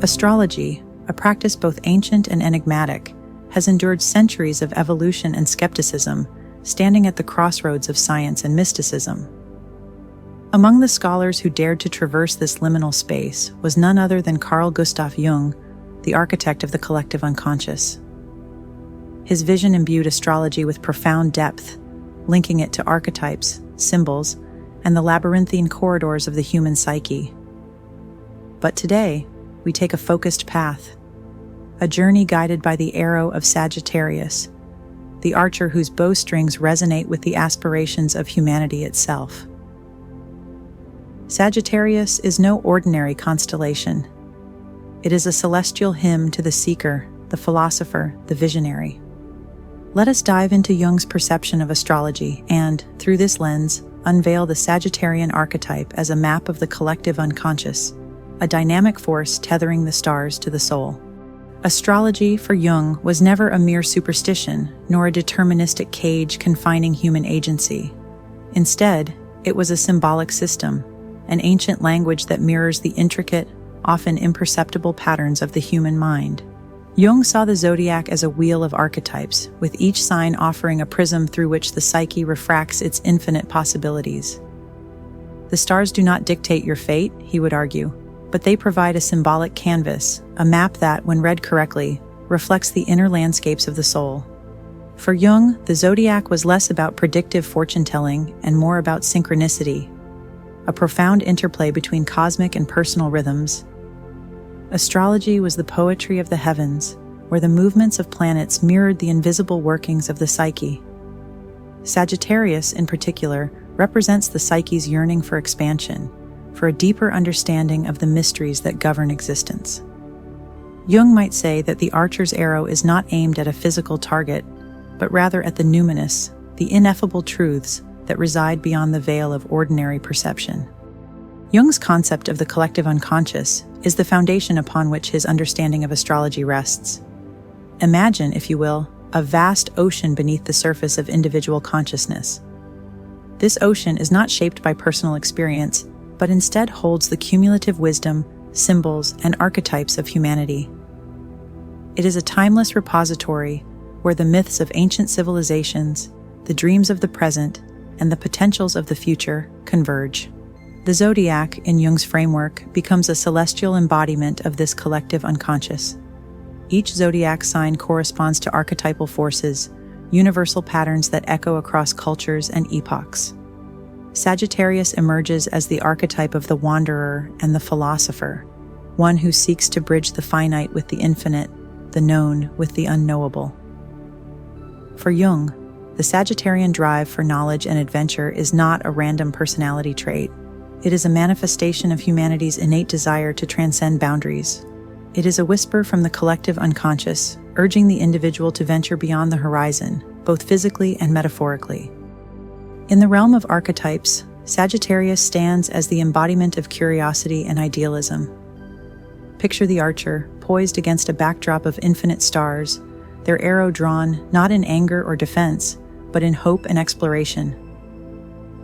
Astrology, a practice both ancient and enigmatic, has endured centuries of evolution and skepticism, standing at the crossroads of science and mysticism. Among the scholars who dared to traverse this liminal space was none other than Carl Gustav Jung, the architect of the collective unconscious. His vision imbued astrology with profound depth, linking it to archetypes, symbols, and the labyrinthine corridors of the human psyche. But today, we take a focused path, a journey guided by the arrow of Sagittarius, the archer whose bowstrings resonate with the aspirations of humanity itself. Sagittarius is no ordinary constellation. It is a celestial hymn to the seeker, the philosopher, the visionary. Let us dive into Jung's perception of astrology and, through this lens, unveil the Sagittarian archetype as a map of the collective unconscious, a dynamic force tethering the stars to the soul. Astrology, for Jung, was never a mere superstition, nor a deterministic cage confining human agency. Instead, it was a symbolic system, an ancient language that mirrors the intricate, often imperceptible patterns of the human mind. Jung saw the zodiac as a wheel of archetypes, with each sign offering a prism through which the psyche refracts its infinite possibilities. The stars do not dictate your fate, he would argue, but they provide a symbolic canvas, a map that, when read correctly, reflects the inner landscapes of the soul. For Jung, the zodiac was less about predictive fortune-telling and more about synchronicity, a profound interplay between cosmic and personal rhythms. Astrology was the poetry of the heavens, where the movements of planets mirrored the invisible workings of the psyche. Sagittarius, in particular, represents the psyche's yearning for expansion, for a deeper understanding of the mysteries that govern existence. Jung might say that the archer's arrow is not aimed at a physical target, but rather at the numinous, the ineffable truths that reside beyond the veil of ordinary perception. Jung's concept of the collective unconscious is the foundation upon which his understanding of astrology rests. Imagine, if you will, a vast ocean beneath the surface of individual consciousness. This ocean is not shaped by personal experience, but instead holds the cumulative wisdom, symbols, and archetypes of humanity. It is a timeless repository where the myths of ancient civilizations, the dreams of the present, and the potentials of the future converge. The zodiac, in Jung's framework, becomes a celestial embodiment of this collective unconscious. Each zodiac sign corresponds to archetypal forces, universal patterns that echo across cultures and epochs. Sagittarius emerges as the archetype of the wanderer and the philosopher, one who seeks to bridge the finite with the infinite, the known with the unknowable. For Jung, the Sagittarian drive for knowledge and adventure is not a random personality trait. It is a manifestation of humanity's innate desire to transcend boundaries. It is a whisper from the collective unconscious, urging the individual to venture beyond the horizon, both physically and metaphorically. In the realm of archetypes, Sagittarius stands as the embodiment of curiosity and idealism. Picture the archer, poised against a backdrop of infinite stars, their arrow drawn not in anger or defense, but in hope and exploration.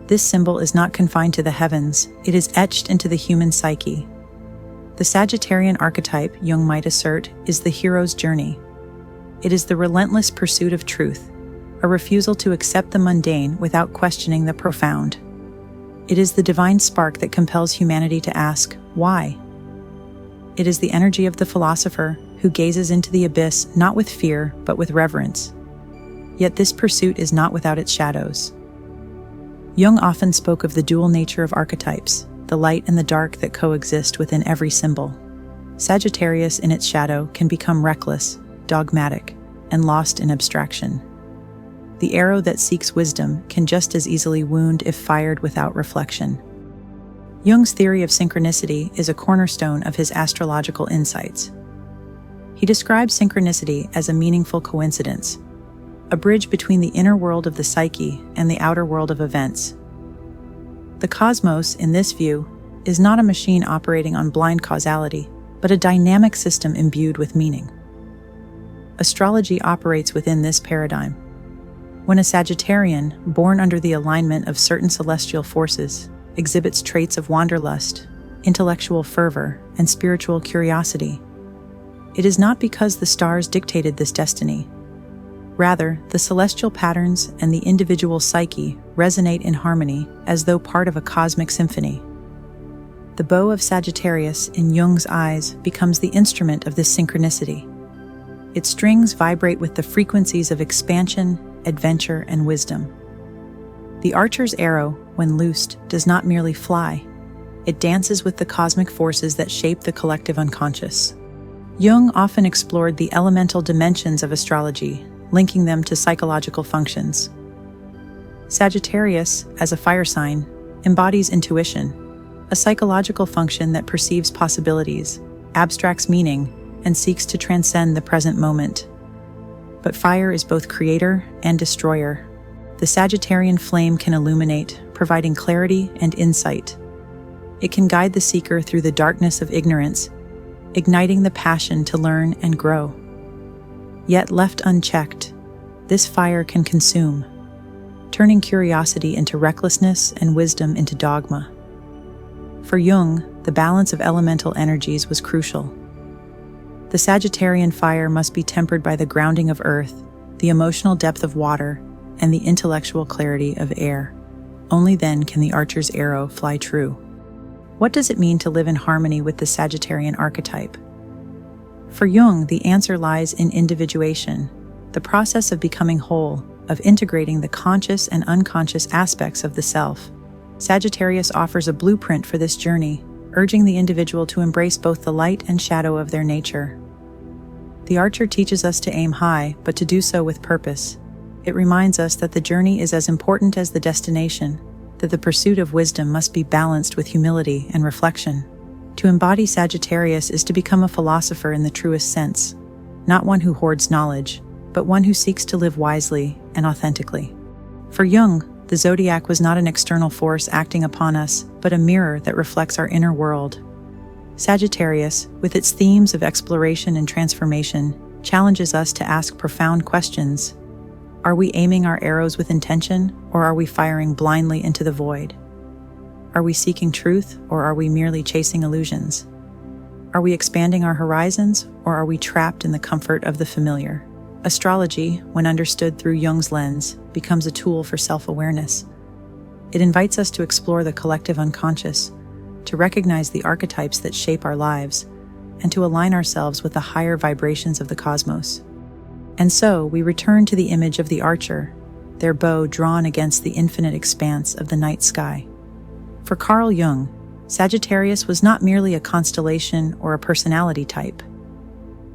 This symbol is not confined to the heavens, it is etched into the human psyche. The Sagittarian archetype, Jung might assert, is the hero's journey. It is the relentless pursuit of truth, a refusal to accept the mundane without questioning the profound. It is the divine spark that compels humanity to ask, why? It is the energy of the philosopher who gazes into the abyss not with fear, but with reverence. Yet this pursuit is not without its shadows. Jung often spoke of the dual nature of archetypes, the light and the dark that coexist within every symbol. Sagittarius in its shadow can become reckless, dogmatic, and lost in abstraction. The arrow that seeks wisdom can just as easily wound if fired without reflection. Jung's theory of synchronicity is a cornerstone of his astrological insights. He describes synchronicity as a meaningful coincidence, a bridge between the inner world of the psyche and the outer world of events. The cosmos, in this view, is not a machine operating on blind causality, but a dynamic system imbued with meaning. Astrology operates within this paradigm. When a Sagittarian, born under the alignment of certain celestial forces, exhibits traits of wanderlust, intellectual fervor, and spiritual curiosity, It is not because the stars dictated this destiny. Rather, the celestial patterns and the individual psyche resonate in harmony as though part of a cosmic symphony. The bow of Sagittarius in Jung's eyes becomes the instrument of this synchronicity. Its strings vibrate with the frequencies of expansion, adventure, and wisdom. The archer's arrow, when loosed, does not merely fly. It dances with the cosmic forces that shape the collective unconscious. Jung often explored the elemental dimensions of astrology, linking them to psychological functions. Sagittarius, as a fire sign, embodies intuition, a psychological function that perceives possibilities, abstracts meaning, and seeks to transcend the present moment. But fire is both creator and destroyer. The Sagittarian flame can illuminate, providing clarity and insight. It can guide the seeker through the darkness of ignorance, igniting the passion to learn and grow. Yet left unchecked, this fire can consume, turning curiosity into recklessness and wisdom into dogma. For Jung, the balance of elemental energies was crucial. The Sagittarian fire must be tempered by the grounding of earth, the emotional depth of water, and the intellectual clarity of air. Only then can the archer's arrow fly true. What does it mean to live in harmony with the Sagittarian archetype? For Jung, the answer lies in individuation, the process of becoming whole, of integrating the conscious and unconscious aspects of the self. Sagittarius offers a blueprint for this journey, urging the individual to embrace both the light and shadow of their nature. The archer teaches us to aim high, but to do so with purpose. It reminds us that the journey is as important as the destination, that the pursuit of wisdom must be balanced with humility and reflection. To embody Sagittarius is to become a philosopher in the truest sense, not one who hoards knowledge, but one who seeks to live wisely and authentically. For Jung, the zodiac was not an external force acting upon us, but a mirror that reflects our inner world. Sagittarius, with its themes of exploration and transformation, challenges us to ask profound questions. Are we aiming our arrows with intention, or are we firing blindly into the void? Are we seeking truth, or are we merely chasing illusions? Are we expanding our horizons, or are we trapped in the comfort of the familiar? Astrology, when understood through Jung's lens, becomes a tool for self-awareness. It invites us to explore the collective unconscious, to recognize the archetypes that shape our lives, and to align ourselves with the higher vibrations of the cosmos. And so, we return to the image of the archer, their bow drawn against the infinite expanse of the night sky. For Carl Jung, Sagittarius was not merely a constellation or a personality type.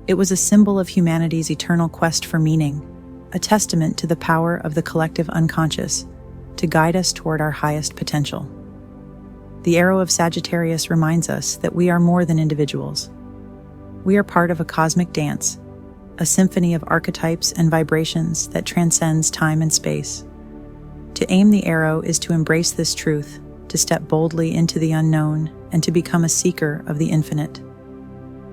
It was a symbol of humanity's eternal quest for meaning, a testament to the power of the collective unconscious to guide us toward our highest potential. The arrow of Sagittarius reminds us that we are more than individuals. We are part of a cosmic dance, a symphony of archetypes and vibrations that transcends time and space. To aim the arrow is to embrace this truth, to step boldly into the unknown, and to become a seeker of the infinite.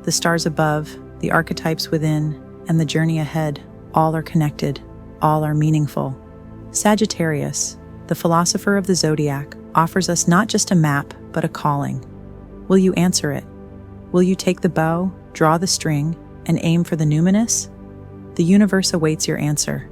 The stars above, the archetypes within, and the journey ahead, all are connected, all are meaningful. Sagittarius, the philosopher of the zodiac, offers us not just a map, but a calling. Will you answer it? Will you take the bow, draw the string, and aim for the numinous? The universe awaits your answer.